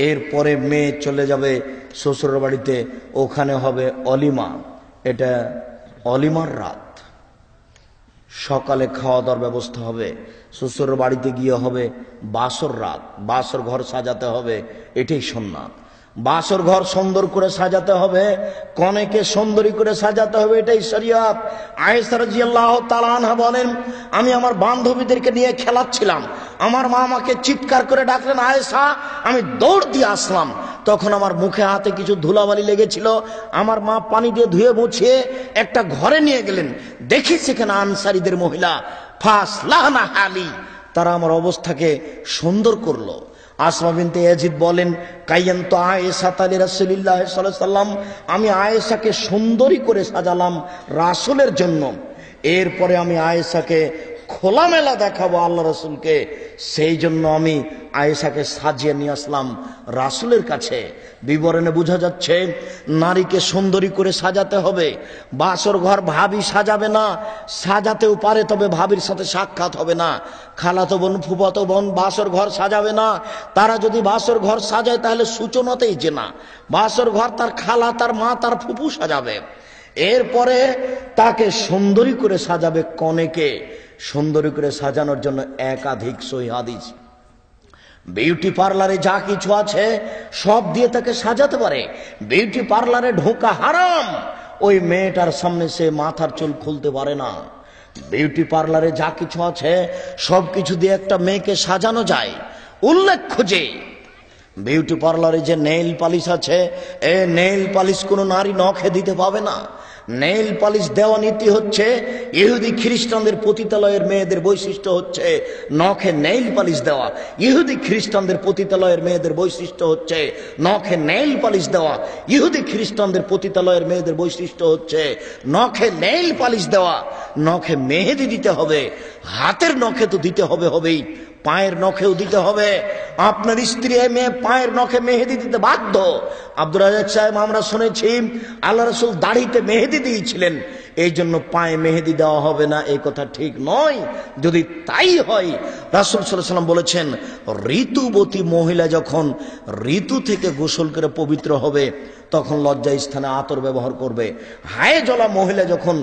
এরপরে মেয়ে চলে যাবে শ্বশুরের বাড়িতে, ওখানে হবে অলিমা। এটা অলিমার রাত, সকালে খাওয়া দাওয়ার ব্যবস্থা হবে। শ্বশুরের বাড়িতে গিয়ে হবে বাসর রাত, বাসর ঘর সাজাতে হবে, এটাই সুন্নাত। বাসর ঘর সুন্দর করে সাজাতে হবে, কনেকে সুন্দরী করে সাজাতে হবে, এটাই শরিয়ত। আয়েশা রাদিয়াল্লাহু তাআলা আনহা বলেন, আমি আমার বান্ধবীদেরকে নিয়ে খেলাচ্ছিলাম, আমার মা আমাকে চিৎকার করে ডাকলেন আয়েশা, আমি দৌড় দিয়ে আসলাম। তখন আমার মুখে হাতে কিছু ধুলাবালি লেগেছিল, আমার মা পানি দিয়ে ধুয়ে মুছিয়ে একটা ঘরে নিয়ে গেলেন। দেখি সেখানে আনসারীদের মহিলা, ফাসলাহনা হালি, তারা আমার অবস্থাকে সুন্দর করলো। আসমা বিনতে ইয়াজিদ বলেন, কাইয়ান্তু আয়েশা তালি রাসূলুল্লাহ সাল্লাল্লাহু আলাইহি সাল্লাম, আমি আয়েশাকে সুন্দরী করে সাজালাম রাসূলের জন্য। এরপরে আমি আয়েশাকে খোলামেলা দেখাবো আল্লাহ রাসূলকে, সেই জন্য আমি আয়েশাকে সাজিয়ে নিয়ে আসলাম রাসূলের কাছে। বিবরণে বোঝা যাচ্ছে নারীকে সুন্দরী করে সাজাতে হবে। বাসর ঘর ভাবি সাজাবে না, সাজাতেও পারে তবে ভাবির সাথে সাক্ষাৎ হবে না। খালাতো বোন ফুফাতো বোন বাসর ঘর সাজাবে না, তারা যদি বাসর ঘর সাজায় তাহলে সূচনাতেই যে না, বাসর ঘর তার খালা, তার মা, তার ফুফু সাজাবে। এরপরে তাকে সুন্দরী করে সাজাবে, কনেকে সুন্দরী করে সাজানোর জন্য একাধিক সহিহ হাদিস। বিউটি পার্লারে যা কিছু আছে সব দিয়ে তাকে সাজাতে পারে। বিউটি পার্লারে ঢোকা হারাম, ওই মেয়েটার সামনে সে মাথার চুল খুলতে পারে না। বিউটি পার্লারে যা কিছু আছে সব কিছু দিয়ে একটা মেয়েকে সাজানো যায়। উল্লেখ্য যে বিউটি পার্লারে যে নেইল পালিশ আছে, এই নেইল পালিশ কোনো নারী নখে দিতে পাবে না। নেইল পালিশ দেওয়া নীতি হচ্ছে ইহুদি খ্রিস্টানদের পতিতালয়ের মেয়েদের বৈশিষ্ট্য হচ্ছে নখে নেইল পালিশ দেওয়া। ইহুদি খ্রিস্টানদের পতিতালয়ের মেয়েদের বৈশিষ্ট্য হচ্ছে নখে নেইল পালিশ দেওয়া। ইহুদি খ্রিস্টানদের পতিতালয়ের মেয়েদের বৈশিষ্ট্য হচ্ছে নখে নেইল পালিশ দেওয়া। নখে মেহেদি দিতে হবে, হাতের নখে তো দিতে হবেই, পায়ের নখেও দিতে হবে। আপনার স্ত্রী মেয়ে পায়ের নখে মেহেদি দিতে বাধ্য। আব্দুর রাজ্জাক সাহেব আমরা শুনেছি আল্লাহ রাসূল দাড়িতে মেহেদি দিয়েছিলেন, এই জন্য পায়ে মেহেদি দেওয়া হবে না, এই কথা ঠিক নয়। যদি তাই হয়, রাসূল সাল্লাল্লাহু আলাইহি ওয়াসাল্লাম বলেছেন ঋতুবতী মহিলা যখন ঋতু থেকে গোসল করে পবিত্র হবে তখন লজ্জা স্থানে আতর ব্যবহার করবে। হায়ে জ্বলা মহিলা যখন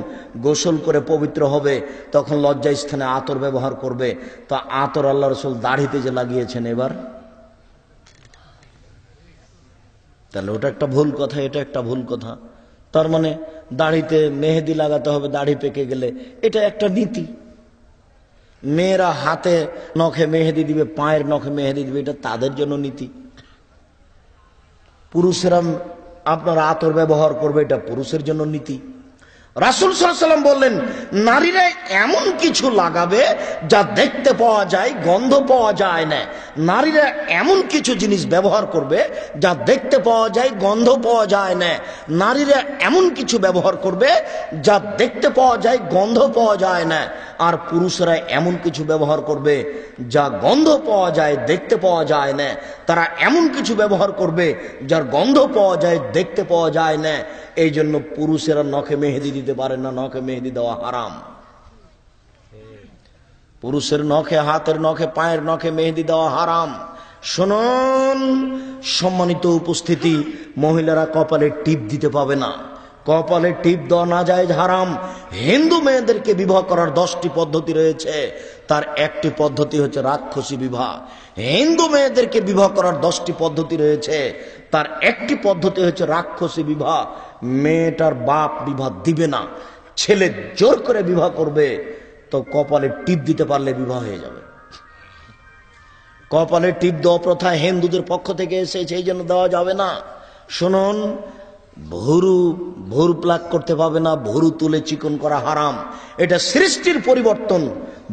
গোসল করে পবিত্র হবে তখন লজ্জা স্থানে আতর ব্যবহার করবে। তো আতর আল্লাহ রাসূল দাড়িতে যে লাগিয়েছেন, এবার তাহলে ওটা একটা ভুল কথা, এটা একটা ভুল কথা। তার মানে দাড়িতে মেহেদি লাগাতে হবে দাড়ি পেকে গেলে, এটা একটা নীতি। মেয়েরা হাতে নখে মেহেদি দিবে, পায়ের নখে মেহেদি দিবে, এটা তাদের জন্য নীতি। পুরুষেরা আপনার আতর ব্যবহার করবে, এটা পুরুষের জন্য নীতি। রাসূল সাল্লাল্লাহু আলাইহি ওয়াসাল্লাম বললেন নারীরা এমন কিছু লাগাবে যা দেখতে পাওয়া যায়, গন্ধ পাওয়া যায় না। নারীরা এমন কিছু জিনিস ব্যবহার করবে যা দেখতে পাওয়া যায়, গন্ধ পাওয়া যায় না। নারীরা এমন কিছু ব্যবহার করবে যা দেখতে পাওয়া যায়, গন্ধ পাওয়া যায় না। আর পুরুষরা এমন কিছু ব্যবহার করবে যা গন্ধ পাওয়া যায়, দেখতে পাওয়া যায় না। তারা এমন কিছু ব্যবহার করবে যার গন্ধ পাওয়া যায়, দেখতে পাওয়া যায় না। এই জন্য পুরুষেরা নখে মেহেদি দিতে পারে না, নখে মেহেদি দেওয়া হারাম। পুরুষের নখে, হাতের নখে, পায়ের নখে মেহেদি দেওয়া হারাম। শুনুন সম্মানিত উপস্থিতি, মহিলারা কপালে টিপ দিতে পাবে না, কপালে টিপ দেওয়া নাজায়েজ, হারাম। হিন্দু মেয়েদেরকে বিবাহ করার 10টি পদ্ধতি রয়েছে, তার একটি পদ্ধতি হচ্ছে রাক্ষসী বিবাহ। হিন্দু মেয়েদেরকে বিবাহ করার 10টি পদ্ধতি রয়েছে, তার একটি পদ্ধতি হচ্ছে রাক্ষসী বিবাহ। মেয়েটার বাপ বিবাহ দিবে না, ছেলে জোর করে বিবাহ করবে, তো কপালে টিপ দিতে পারলে বিবাহ হয়ে যাবে। কপালে টিপ দেওয়া প্রথা হিন্দুদের পক্ষ থেকে এসেছে, এই জন্য দেওয়া যাবে না। শুনুন, ভুরু প্লাক করতে পাবে না, ভুরু তুলে চিকন করা হারাম, এটা সৃষ্টির পরিবর্তন।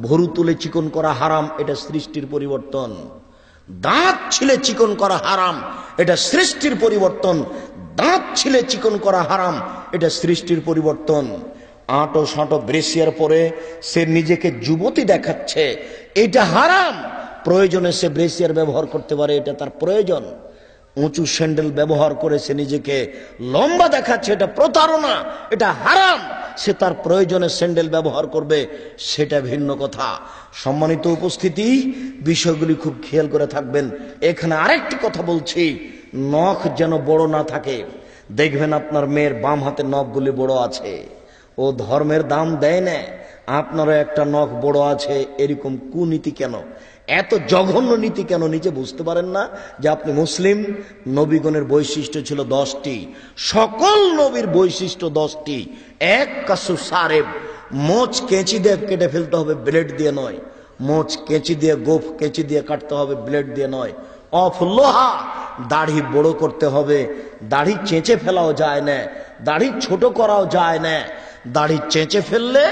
ভুরু তুলে চিকন করা হারাম, এটা সৃষ্টির পরিবর্তন। দাঁত ছিলে চিকন করা হারাম, এটা সৃষ্টির পরিবর্তন। দাঁত ছিলে চিকন করা হারাম, এটা সৃষ্টির পরিবর্তন। আঁটো সাঁটো ব্রেসিয়ার পরে সে নিজেকে যুবতী দেখাচ্ছে, এটা হারাম। প্রয়োজনে সে ব্রেসিয়ার ব্যবহার করতে পারে, এটা তার প্রয়োজন। উঁচু স্যান্ডেল ব্যবহার করেছে, নিজেকে লম্বা দেখাচ্ছে, এটা প্রতারণা, এটা হারাম। সে তার প্রয়োজনে স্যান্ডেল ব্যবহার করবে, সেটা ভিন্ন কথা। সম্মানিত উপস্থিতি, বিষয়গুলি খুব খেয়াল করে থাকবেন। এখানে আরেকটি কথা বলছি, নখ যেন বড় না থাকে। দেখবেন আপনার মেয়ের বাম হাতের নখগুলি বড় আছে, ও ধর্মের দাম দেয় না। আপনারও একটা নখ বড় আছে, এরকম কুনীতি কেন, এত জঘন্য নীতি কেন নিজে বুঝতে পারেন না যে আপনি মুসলিম? নবীগণের বৈশিষ্ট্য ছিল 10টি, সকল নবীর বৈশিষ্ট্য 10টি। এক কাসু সারেব, মোচ কেঁচি দিয়ে কেটে ফেলতে হবে, ব্লেড দিয়ে নয়। মোচ কেঁচি দিয়ে, গোফ কেঁচি দিয়ে কাটতে হবে, ব্লেড দিয়ে নয়। অফ লোহা, দাড়ি বড় করতে হবে, দাড়ি চেঁচে ফেলাও যায় না, দাড়ি ছোট করাও যায় না। দাড়ি চেঁচে ফেললে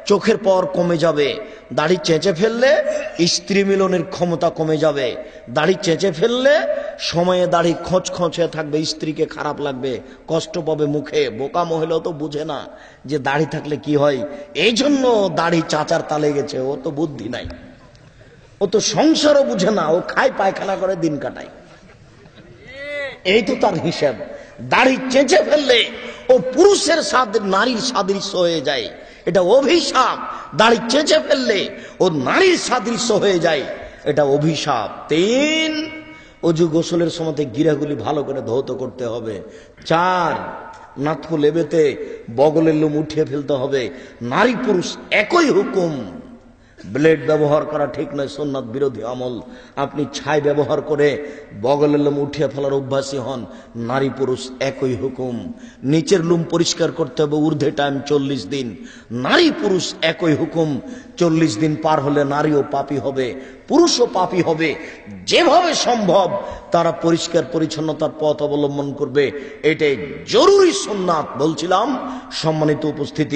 চোখের পাওয়ার কমে যাবে, দাড়ি চেঁচে ফেললে স্ত্রী মিলনের ক্ষমতা কমে যাবে, দাড়ি চেঁচে ফেললে সময়ে দাড়ি খোঁচ খোঁচে থাকবে, স্ত্রীকে খারাপ লাগবে, কষ্ট পাবে মুখে। বোকা মহিলা তো বুঝে না যে দাড়ি থাকলে কি হয়, এই জন্য দাড়ি চাচার তালে গেছে। ও তো বুদ্ধি নাই, ও তো সংসারও বুঝে না, ও খায় পায়খানা করে দিন কাটায়, এই তো তার হিসাব। দাড়ি চেঁচে ফেললে ও পুরুষের সাথে নারীর সাদৃশ্য হয়ে যায়, এটা অভিশাপ। দাড়ি চেঁচে ফেললে ও নারীর সাদৃশ্য হয়ে যায়, এটা অভিশাপ। 3, অজু গোসলের সময় গিরাগুলি ভালো করে ধৌত করতে হবে। 4, নাথু লেবেতে বগলের লোম উঠিয়ে ফেলতে হবে। নারী পুরুষ একই হুকুম। ব্লেড ব্যবহার করা ঠিক নয়, সুন্নাত বিরোধী আমল। আপনি ছাই ব্যবহার করে বগলের লোম উঠিয়ে ফেলার অভ্যাসী হন, নারী পুরুষ একই হুকুম। নিচের লোম পরিষ্কার করতে হবে, ঊর্ধ্বে টাইম 40 দিন। নারী পুরুষ একই হুকুম, 40 দিন পার হলে নারীও পাপী হবে, পুরুষও পাপী হবে। যেভাবে সম্ভব তারা পরিষ্কার পরিচ্ছন্নতার পথ অবলম্বন করবে, এটাই জরুরি সুন্নাত বলছিলাম। সম্মানিত উপস্থিতি।